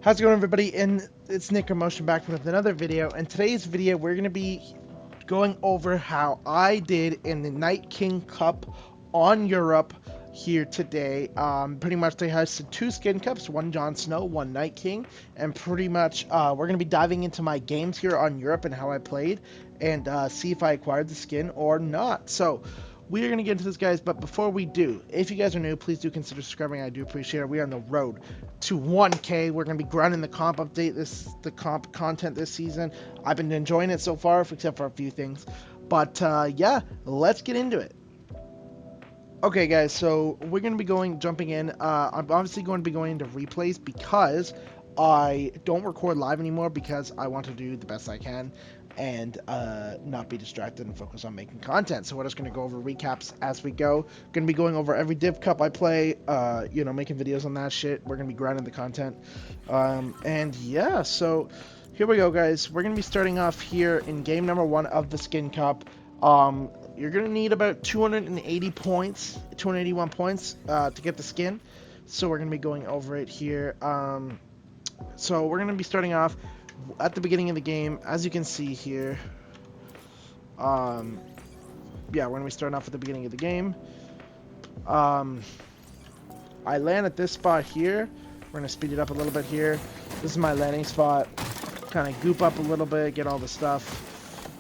How's it going, everybody? And it's Nick or Motion back with another video. And today's video, we're going to be going over how I did in the Night King Cup on Europe here today. Pretty much they hosted two skin cups, one Jon Snow, one Night King, and pretty much we're going to be diving into my games here on Europe and how I played and see if I acquired the skin or not. So we are going to get into this, guys, but before we do, if you guys are new, please do consider subscribing. I do appreciate it. We are on the road to 1K. We're going to be grinding the comp update, the comp content this season. I've been enjoying it so far, except for a few things. But yeah, let's get into it. Okay, guys, so we're going to be jumping in. I'm obviously going to be going into replays because I don't record live anymore because I want to do the best I can and not be distracted and focus on making content. So we're just going to go over recaps as we go. Going to be going over every div cup I play, making videos on that shit. We're going to be grinding the content. And yeah, so here we go, guys. We're going to be starting off here in game number 1 of the skin cup. You're going to need about 280 points, 281 points to get the skin. So we're going to be going over it here. So we're going to be starting off at the beginning of the game. As you can see here, yeah, we're going to be starting off at the beginning of the game. I land at this spot here. We're going to speed it up a little bit here. This is my landing spot. Kind of goop up a little bit, get all the stuff.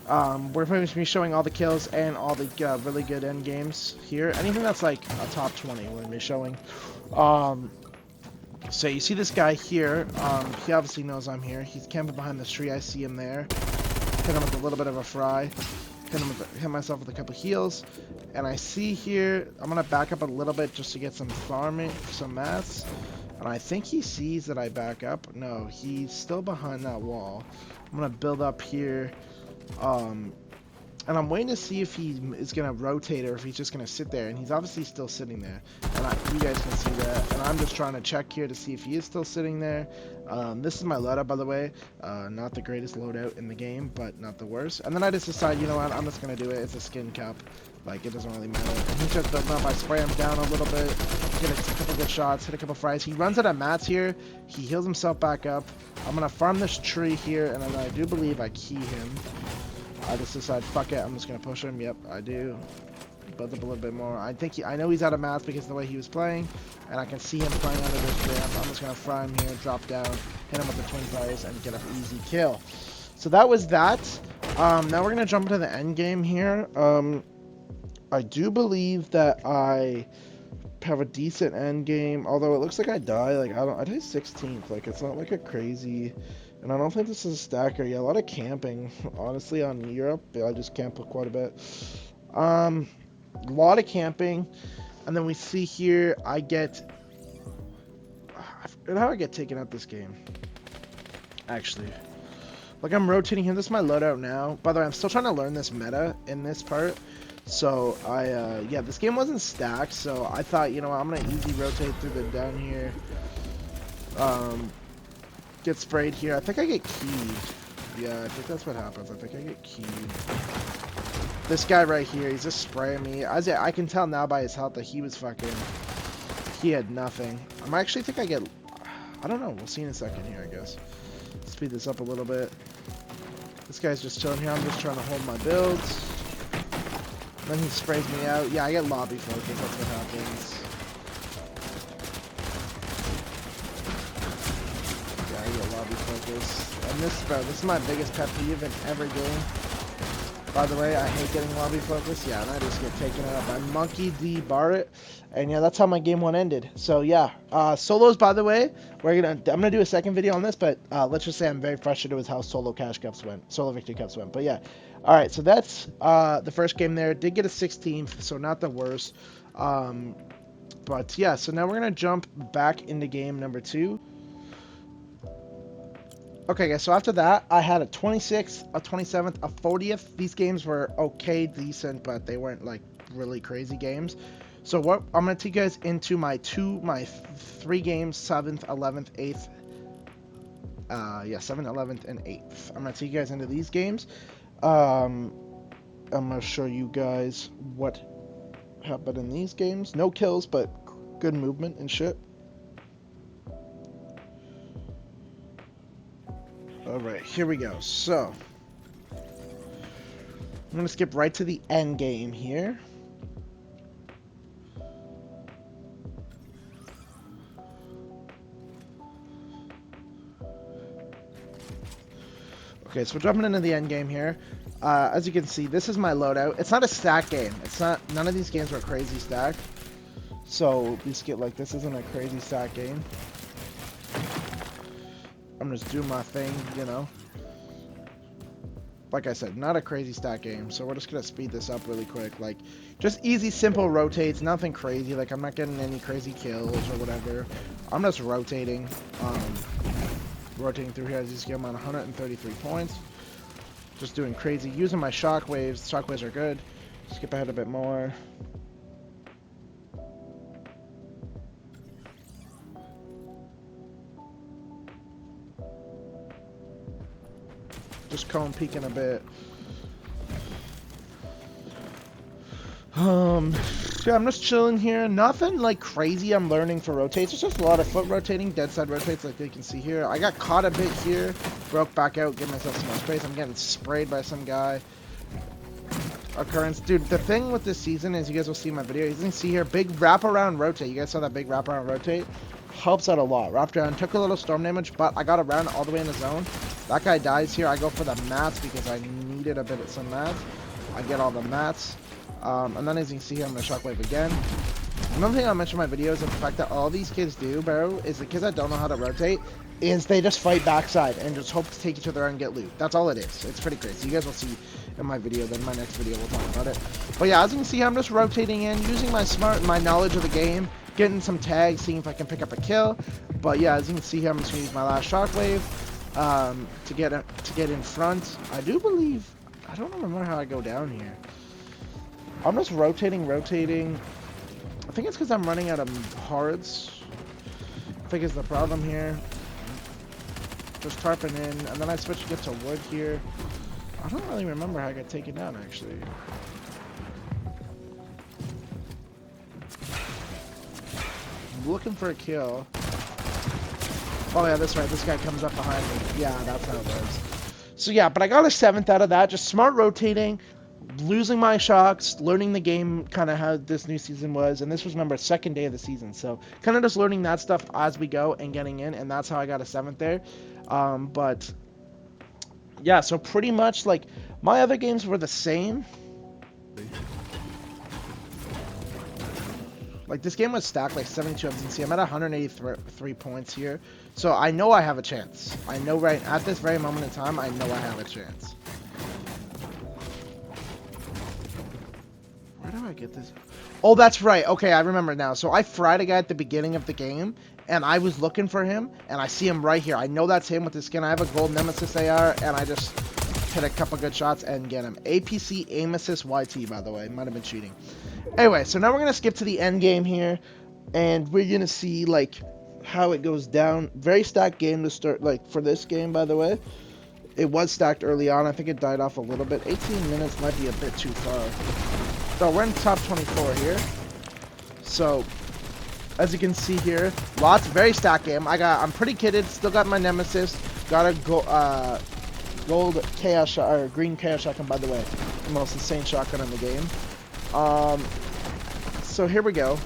We're going to be showing all the kills and all the really good end games here. Anything that's like a top 20 we're going to be showing. So you see this guy here. He obviously knows I'm here. He's camping behind this tree. I see him there. Hit him with a little bit of a fry. Hit myself with a couple heals. And I see here, I'm going to back up a little bit just to get some farming, some mats. And I think he sees that I back up. No, he's still behind that wall. I'm going to build up here. And I'm waiting to see if he is going to rotate or if he's just going to sit there. And he's obviously still sitting there. And you guys can see that. And I'm just trying to check here to see if he is still sitting there. This is my loadout, by the way. Not the greatest loadout in the game, but not the worst. And then I just decide, you know what, I'm just going to do it. It's a skin cup. Like, it doesn't really matter. And he's just building up. I spray him down a little bit. Get a couple good shots. Hit a couple fries. He runs out of mats here. He heals himself back up. I'm going to farm this tree here. And then I do believe I key him. I just decide, fuck it, I'm just going to push him. Yep, I do. Build up a little bit more. I know he's out of mats because of the way he was playing. And I can see him playing under this ramp. I'm just going to fry him here, drop down, hit him with the twin fires, and get an easy kill. So that was that. Now we're going to jump into the end game here. I do believe that I have a decent end game. Although it looks like I die. Like, I die 16th. Like, it's not like a crazy... And I don't think this is a stacker. Yeah, a lot of camping, honestly, on Europe. I just camp quite a bit. A lot of camping. And then we see here, I get... I forget how I get taken out this game. Actually. Like, I'm rotating him. This is my loadout now. By the way, I'm still trying to learn this meta in this part. So, yeah, this game wasn't stacked. So, I thought, you know what, I'm going to easy rotate through the down here. Get sprayed here. I think I get keyed. Yeah, I think that's what happens. I think I get keyed. This guy right here, he's just spraying me. I can tell now by his health that he was fucking... He had nothing. I actually think I get... I don't know. We'll see in a second here, I guess. Speed this up a little bit. This guy's just chilling here. I'm just trying to hold my builds. Then he sprays me out. Yeah, I get lobby focus. That's what happens. And this is my biggest pet peeve in every game. By the way, I hate getting lobby focus. Yeah, and I just get taken out by Monkey D. Barrett. And yeah, that's how my game 1 ended. So yeah, solos, by the way, I'm gonna do a second video on this, but let's just say I'm very frustrated with how solo victory cups went. But yeah, all right. So that's the first game there. Did get a 16th, so not the worst. But yeah, so now we're gonna jump back into game number 2. Okay, guys, so after that, I had a 26th, a 27th, a 40th. These games were okay, decent, but they weren't, like, really crazy games. So what I'm going to take you guys into my 3 games, 7th, 11th, 8th. 7th, 11th, and 8th. I'm going to take you guys into these games. I'm gonna show you guys what happened in these games. No kills, but good movement and shit. Alright, here we go. So, I'm gonna skip right to the end game here. Okay, so we're jumping into the end game here. As you can see, this is my loadout. It's not a stack game. It's not. None of these games are crazy stacked. So we skip like this isn't a crazy stack game. I'm just doing my thing, you know. Like I said, not a crazy stack game. So we're just gonna speed this up really quick. Like, just easy, simple rotates. Nothing crazy. Like I'm not getting any crazy kills or whatever. I'm just rotating. Rotating through here as you see I'm on 133 points. Just doing crazy. Using my shockwaves. Shockwaves are good. Skip ahead a bit more. Just cone peeking a bit. Yeah, I'm just chilling here. Nothing like crazy I'm learning for rotates. It's just a lot of foot rotating, dead side rotates like you can see here. I got caught a bit here. Broke back out, give myself some more space. I'm getting sprayed by some guy. Occurrence. Dude, the thing with this season is you guys will see in my video. You can see here, big wraparound rotate. You guys saw that big wraparound rotate? Helps out a lot. Wrapped around, took a little storm damage, but I got around all the way in the zone. That guy dies here. I go for the mats because I needed a bit of some mats. I get all the mats. And then as you can see here, I'm going to shockwave again. Another thing I'll mention in my video is the fact that all these kids do, bro, is the kids that don't know how to rotate, is they just fight backside and just hope to take each other out and get loot. That's all it is. It's pretty crazy. You guys will see in my video, then my next video we'll talk about it. But yeah, as you can see, I'm just rotating in, using my knowledge of the game, getting some tags, seeing if I can pick up a kill. But yeah, as you can see here, I'm just going to use my last shockwave to get in front. I do believe, I don't remember how I go down here. I'm just rotating. I think it's because I'm running out of hearts. I think it's the problem here. Just tarping in, and then I switch to get to wood here. I don't really remember how I got taken down, actually. I'm looking for a kill. Oh yeah, that's right. This guy comes up behind me. Yeah, that's how it was. So yeah, but I got a 7th out of that. Just smart rotating. Losing my shocks, learning the game, kind of how this new season was, and this was, remember, 2nd day of the season, so kind of just learning that stuff as we go and getting in, and that's how I got a 7th there. But yeah, so pretty much like my other games were the same. Like this game was stacked like 72 MCC. I'm at 183 points here, so I know I have a chance. I know right at this very moment in time, I know I have a chance. Where do I get this? Oh, that's right. Okay, I remember now. So I fried a guy at the beginning of the game, and I was looking for him, and I see him right here. I know that's him with the skin. I have a gold Nemesis AR, and I just hit a couple good shots and get him. APC aim assist YT, by the way. Might have been cheating. Anyway, so now we're going to skip to the end game here, and we're going to see, like, how it goes down. Very stacked game to start, like, for this game, by the way. It was stacked early on. I think it died off a little bit. 18 minutes might be a bit too far. So we're in top 24 here. So as you can see here, very stacked game. I'm pretty kitted. Still got my Nemesis. Got a gold chaos or green chaos shotgun, by the way. The most insane shotgun in the game. So here we go.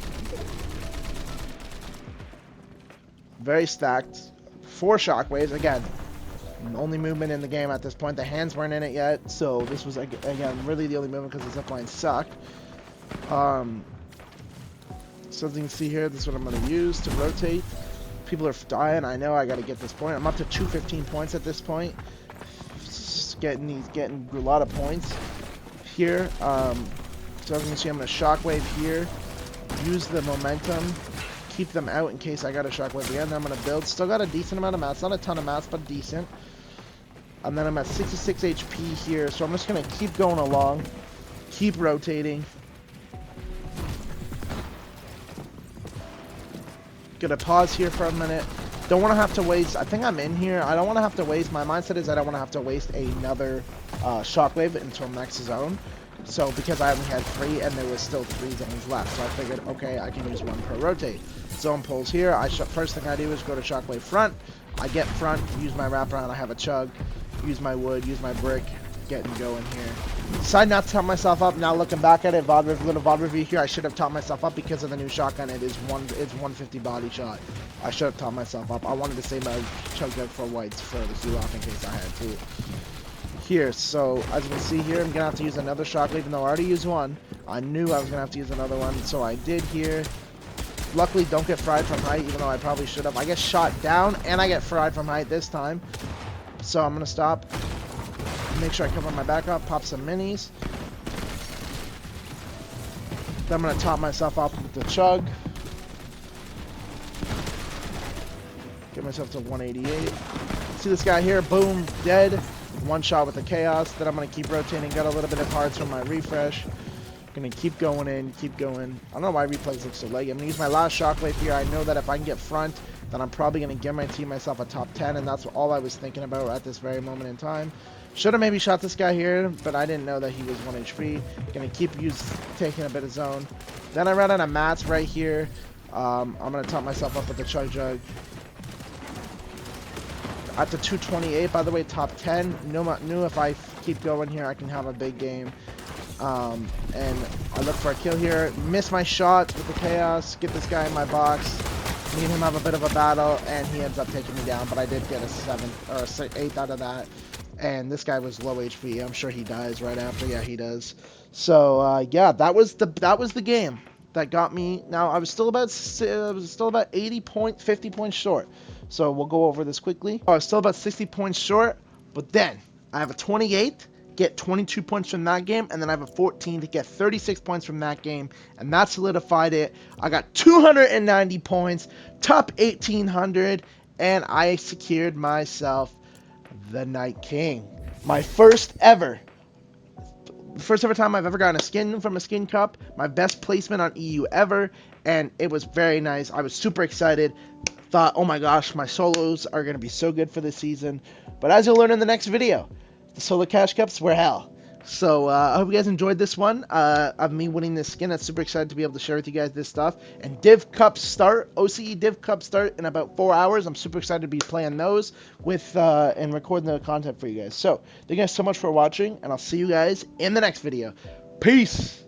Very stacked. 4 shockwaves again. Only movement in the game at this point. The hands weren't in it yet, so this was again really the only movement because the zipline sucked. So as you can see here, this is what I'm going to use to rotate. People are dying. I know I got to get this point. I'm up to 215 points at this point. Just getting a lot of points here. So as you can see, I'm going to shockwave here. Use the momentum. Keep them out in case I got a shockwave again. Then I'm going to build. Still got a decent amount of mats. Not a ton of mats, but decent. And then I'm at 66 HP here. So I'm just going to keep going along. Keep rotating. Gonna pause here for a minute. Don't want to have to waste. I think I'm in here. I don't want to have to waste. My mindset is I don't want to have to waste another shockwave until next zone. So because I only had 3 and there was still 3 zones left, so I figured, okay, I can use 1 per rotate. Zone pulls here. First thing I do is go to shockwave front. I get front, use my wraparound. I have a chug, use my wood, use my brick, getting going here. Decide not to top myself up. Now looking back at it, little VOD review here. I should have topped myself up because of the new shotgun. It's 150 body shot. I should have topped myself up. I wanted to save my chug jug for whites for the Zulaf in case I had to. Here, so as you can see here, I'm gonna have to use another shockwave, even though I already used one. I knew I was gonna have to use another one, so I did here. Luckily, don't get fried from height, even though I probably should have. I get shot down, and I get fried from height this time. So I'm gonna stop. Make sure I cover my back up, pop some minis. Then I'm gonna top myself off with the chug. Get myself to 188. See this guy here? Boom, dead. One shot with the chaos. Then I'm gonna keep rotating. Got a little bit of hearts from my refresh. Gonna keep going in, keep going. I don't know why replays look so laggy. I'm gonna use my last shockwave here. I know that if I can get front, then I'm probably gonna guarantee myself a top 10, and that's all I was thinking about at this very moment in time. Should have maybe shot this guy here, but I didn't know that he was 1 HP. Gonna keep taking a bit of zone. Then I ran out of mats right here. I'm gonna top myself up with the chug jug. At the 228, by the way, top 10. Knew if I keep going here, I can have a big game. And I look for a kill here. Miss my shot with the chaos. Get this guy in my box. Me and him have a bit of a battle, and he ends up taking me down. But I did get a 7 or 8 out of that. And this guy was low HP. I'm sure he dies right after. Yeah, he does. So yeah, that was the game that got me. Now I was still about 50 points short. So we'll go over this quickly. I was still about 60 points short, but then I have a 28, get 22 points from that game, and then I have a 14 to get 36 points from that game, and that solidified it. I got 290 points, top 1800, and I secured myself the Night King. My first ever time I've ever gotten a skin from a skin cup, my best placement on EU ever, and it was very nice. I was super excited. Thought, oh my gosh, my solos are going to be so good for this season. But as you'll learn in the next video, the solo cash cups were hell. So I hope you guys enjoyed this one of me winning this skin. I'm super excited to be able to share with you guys this stuff. And Div Cups start, OCE Div Cups start in about 4 hours. I'm super excited to be playing those with and recording the content for you guys. So thank you guys so much for watching, and I'll see you guys in the next video. Peace!